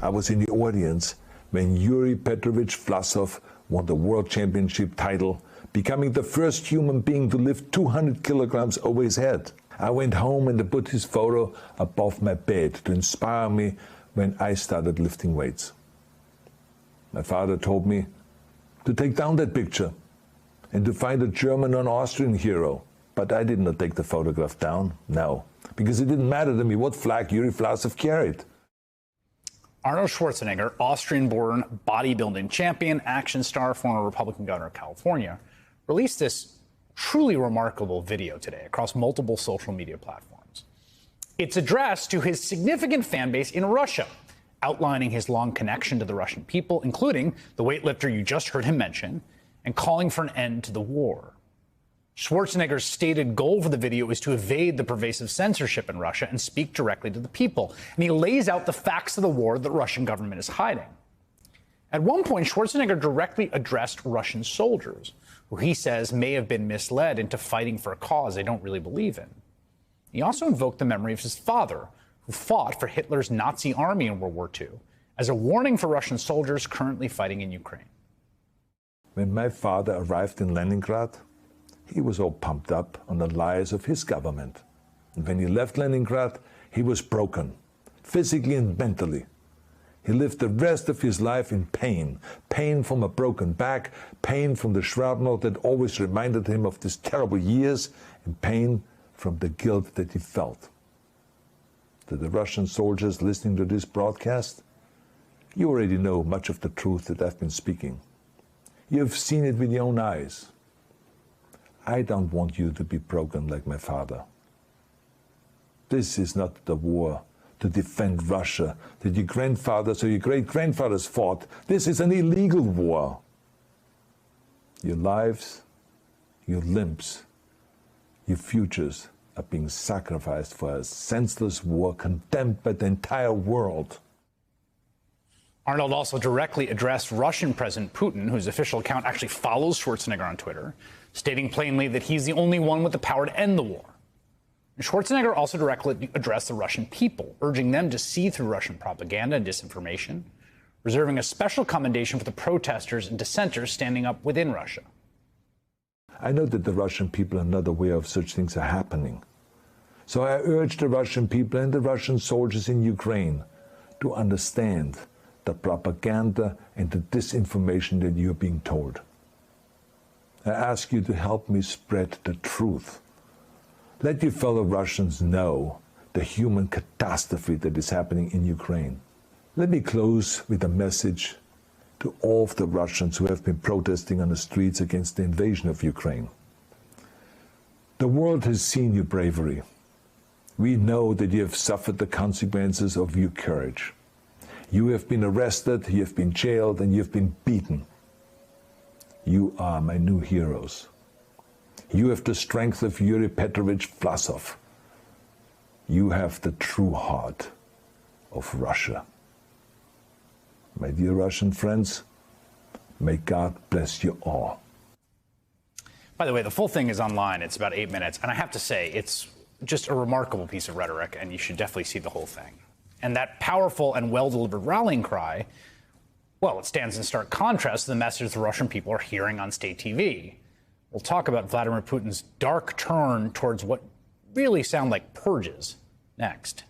I was in the audience when Yuri Petrovich Vlasov won the World Championship title, becoming the first human being to lift 200 kilograms over his head. I went home and put his photo above my bed to inspire me when I started lifting weights. My father told me to take down that picture and to find a German or an Austrian hero. But I did not take the photograph down, no, because it didn't matter to me what flag Yuri Vlasov carried. Arnold Schwarzenegger, Austrian-born bodybuilding champion, action star, former Republican governor of California, released this truly remarkable video today across multiple social media platforms. It's addressed to his significant fan base in Russia, outlining his long connection to the Russian people, including the weightlifter you just heard him mention, and calling for an end to the war. Schwarzenegger's stated goal for the video is to evade the pervasive censorship in Russia and speak directly to the people. And he lays out the facts of the war that the Russian government is hiding. At one point, Schwarzenegger directly addressed Russian soldiers, who he says may have been misled into fighting for a cause they don't really believe in. He also invoked the memory of his father, who fought for Hitler's Nazi army in World War II, as a warning for Russian soldiers currently fighting in Ukraine. When my father arrived in Leningrad, he was all pumped up on the lies of his government. And when he left Leningrad, he was broken, physically and mentally. He lived the rest of his life in pain. Pain from a broken back, pain from the shrapnel that always reminded him of these terrible years, and pain from the guilt that he felt. To the Russian soldiers listening to this broadcast, you already know much of the truth that I've been speaking. You have seen it with your own eyes. I don't want you to be broken like my father. This is not the war to defend Russia that your grandfathers or your great-grandfathers fought. This is an illegal war. Your lives, your limbs, your futures are being sacrificed for a senseless war condemned by the entire world. Arnold also directly addressed Russian President Putin, whose official account actually follows Schwarzenegger on Twitter, stating plainly that he's the only one with the power to end the war. And Schwarzenegger also directly addressed the Russian people, urging them to see through Russian propaganda and disinformation, reserving a special commendation for the protesters and dissenters standing up within Russia. I know that the Russian people are not aware of such things are happening. So I urge the Russian people and the Russian soldiers in Ukraine to understand the propaganda and the disinformation that you're being told. I ask you to help me spread the truth. Let your fellow Russians know the human catastrophe that is happening in Ukraine. Let me close with a message to all of the Russians who have been protesting on the streets against the invasion of Ukraine. The world has seen your bravery. We know that you have suffered the consequences of your courage. You have been arrested, you have been jailed, and you have been beaten. You are my new heroes. You have the strength of Yuri Petrovich Vlasov. You have the true heart of Russia. My dear Russian friends, may God bless you all. By the way, the full thing is online. It's about 8 minutes. And I have to say, it's just a remarkable piece of rhetoric, and you should definitely see the whole thing. And that powerful and well-delivered rallying cry, well, it stands in stark contrast to the message the Russian people are hearing on state TV. We'll talk about Vladimir Putin's dark turn towards what really sound like purges next.